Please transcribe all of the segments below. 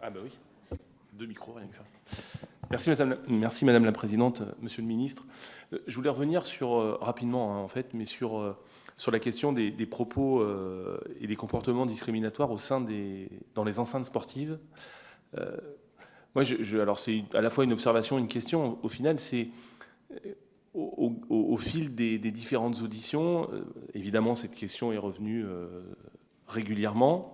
Ah bah oui, 2 micros, rien que ça. Merci Madame la Présidente, Monsieur le Ministre. Je voulais revenir sur, rapidement en fait, mais sur la question des propos et des comportements discriminatoires dans les enceintes sportives. Moi, alors c'est à la fois une observation et une question. Au final, c'est au fil des différentes auditions, évidemment, cette question est revenue régulièrement.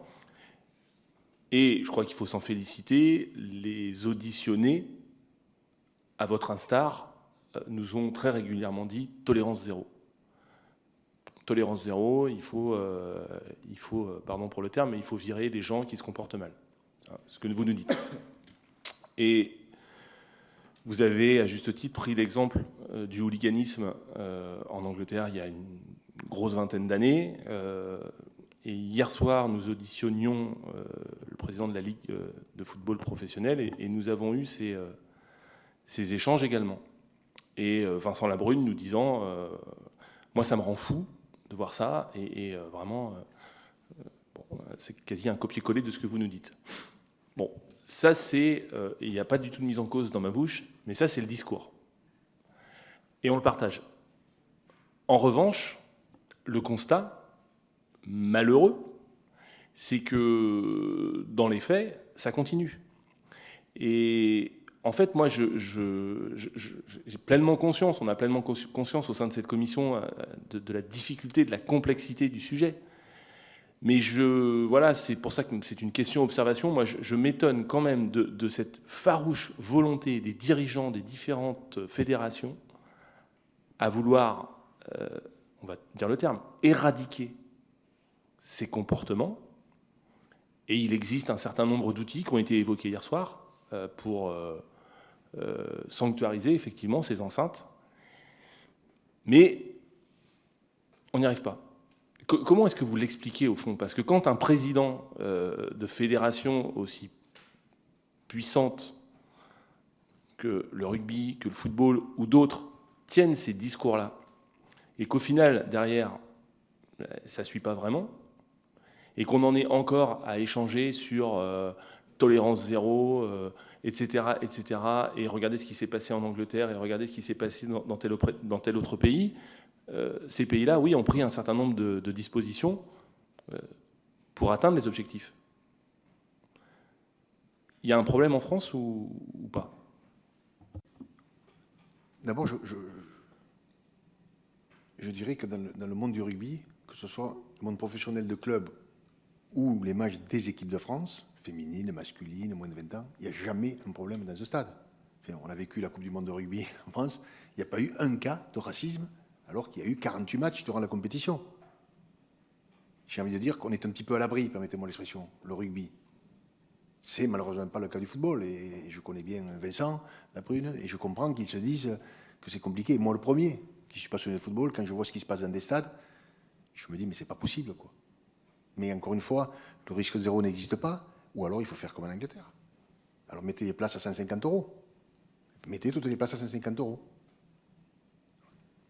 Et je crois qu'il faut s'en féliciter. Les auditionnés, à votre instar, nous ont très régulièrement dit tolérance zéro. Tolérance zéro, il faut, pardon pour le terme, mais il faut virer les gens qui se comportent mal. C'est ce que vous nous dites. Et vous avez, à juste titre, pris l'exemple du hooliganisme en Angleterre il y a une grosse vingtaine d'années. Et hier soir, nous auditionnions le président de la Ligue de football professionnel et nous avons eu ces échanges également. Et Vincent Labrune nous disant moi, ça me rend fou de voir ça, et vraiment, bon, c'est quasi un copier-coller de ce que vous nous dites. Bon, ça c'est, il n'y a pas du tout de mise en cause dans ma bouche, mais ça c'est le discours. Et on le partage. En revanche, le constat malheureux, c'est que dans les faits, ça continue. Et en fait, moi, j'ai pleinement conscience, on a pleinement conscience au sein de cette commission de la difficulté, de la complexité du sujet. Mais voilà, c'est pour ça que c'est une question-observation. Moi, je m'étonne quand même de cette farouche volonté des dirigeants des différentes fédérations à vouloir, on va dire le terme, éradiquer ces comportements. Et il existe un certain nombre d'outils qui ont été évoqués hier soir pour sanctuariser effectivement ces enceintes. Mais on n'y arrive pas. Comment est-ce que vous l'expliquez au fond? Parce que quand un président de fédération aussi puissante que le rugby, que le football ou d'autres tiennent ces discours-là, et qu'au final, derrière, ça ne suit pas vraiment, et qu'on en est encore à échanger sur tolérance zéro, etc., etc., et regardez ce qui s'est passé en Angleterre, et regardez ce qui s'est passé dans tel autre pays, ces pays-là, oui, ont pris un certain nombre de dispositions pour atteindre les objectifs. Il y a un problème en France ou pas? D'abord, je dirais que dans le monde du rugby, que ce soit le monde professionnel de club ou les matchs des équipes de France, féminines, masculines, moins de 20 ans, il n'y a jamais un problème dans ce stade. Enfin, on a vécu la Coupe du monde de rugby en France, il n'y a pas eu un cas de racisme, alors qu'il y a eu 48 matchs durant la compétition. J'ai envie de dire qu'on est un petit peu à l'abri, permettez-moi l'expression, le rugby. C'est malheureusement pas le cas du football, et je connais bien Vincent Labrune, et je comprends qu'ils se disent que c'est compliqué. Moi, le premier, qui suis passionné de football, quand je vois ce qui se passe dans des stades, je me dis, mais c'est pas possible, quoi. Mais encore une fois, le risque zéro n'existe pas, ou alors il faut faire comme en Angleterre. Alors mettez les places à 150 €. Mettez toutes les places à 150 €.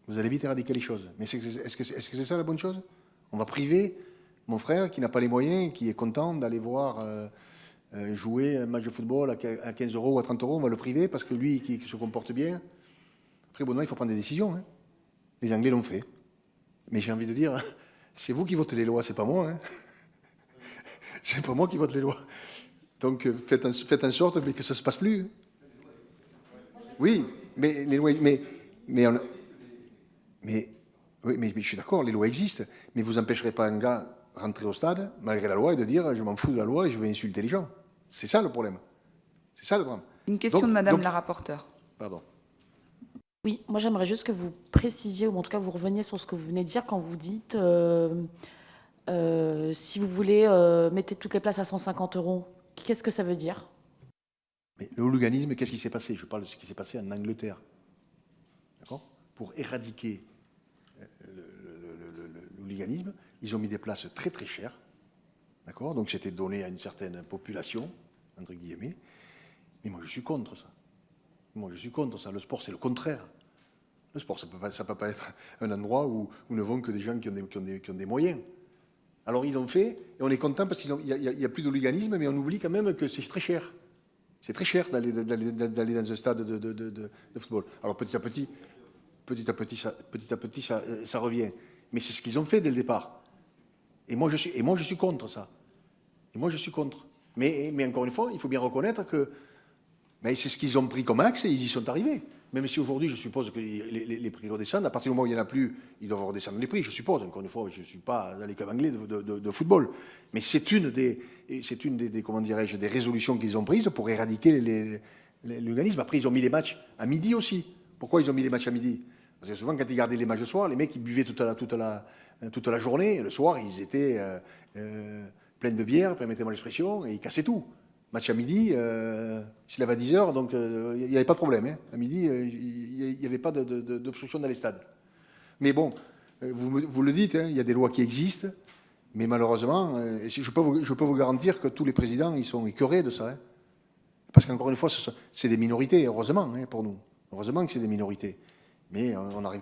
Vous allez vite éradiquer les choses. Mais est-ce que c'est ça la bonne chose? On va priver mon frère qui n'a pas les moyens, qui est content d'aller voir jouer un match de football à 15 € ou à 30 €, on va le priver parce que lui, qui se comporte bien. Après, bon, il faut prendre des décisions. Hein. Les Anglais l'ont fait. Mais j'ai envie de dire, c'est vous qui votez les lois, c'est pas moi. Hein. C'est pas moi qui vote les lois. Donc faites en sorte que ça ne se passe plus. Oui, mais les lois... Oui, mais je suis d'accord, les lois existent. Mais vous n'empêcherez pas un gars de rentrer au stade, malgré la loi, et de dire « je m'en fous de la loi et je vais insulter les gens ». C'est ça le problème. C'est ça le drame. Une question de Madame la rapporteure. Pardon. Oui, moi j'aimerais juste que vous précisiez, ou en tout cas vous reveniez sur ce que vous venez de dire quand vous dites si vous voulez, mettez toutes les places à 150 €. Qu'est-ce que ça veut dire? Mais le hooliganisme, qu'est-ce qui s'est passé? Je parle de ce qui s'est passé en Angleterre. D'accord? Pour éradiquer le hooliganisme, ils ont mis des places très très chères. D'accord? Donc c'était donné à une certaine population, entre guillemets. Mais moi je suis contre ça. Moi je suis contre ça. Le sport c'est le contraire. Le sport ça peut pas être un endroit où ne vont que des gens qui ont des moyens. Alors ils l'ont fait, et on est content parce qu'il n'y a plus d'hooliganisme, mais on oublie quand même que c'est très cher. C'est très cher d'aller dans un stade de football. Alors petit à petit, ça revient. Mais c'est ce qu'ils ont fait dès le départ. Et moi, je suis contre ça. Et moi, je suis contre. Mais encore une fois, il faut bien reconnaître que c'est ce qu'ils ont pris comme axe et ils y sont arrivés. Même si aujourd'hui, je suppose que les prix redescendent, à partir du moment où il n'y en a plus, ils doivent redescendre les prix, je suppose. Encore une fois, je ne suis pas dans les clubs anglais de football. Mais c'est une des comment dirais-je, des résolutions qu'ils ont prises pour éradiquer l'organisme. Après, ils ont mis les matchs à midi aussi. Pourquoi ils ont mis les matchs à midi? Parce que souvent, quand ils gardaient les matchs le soir, les mecs, ils buvaient toute la journée. Et le soir, ils étaient pleins de bière, permettez-moi l'expression, et ils cassaient tout. Match à midi, s'il avait à 10h, donc il n'y avait pas de problème. Hein. À midi, il n'y avait pas d'obstruction dans les stades. Mais bon, vous le dites, hein, il y a des lois qui existent, mais malheureusement, je peux vous garantir que tous les présidents, ils sont écœurés de ça. Hein. Parce qu'encore une fois, c'est des minorités, heureusement, hein, pour nous. Heureusement que c'est des minorités. Mais on n'arrive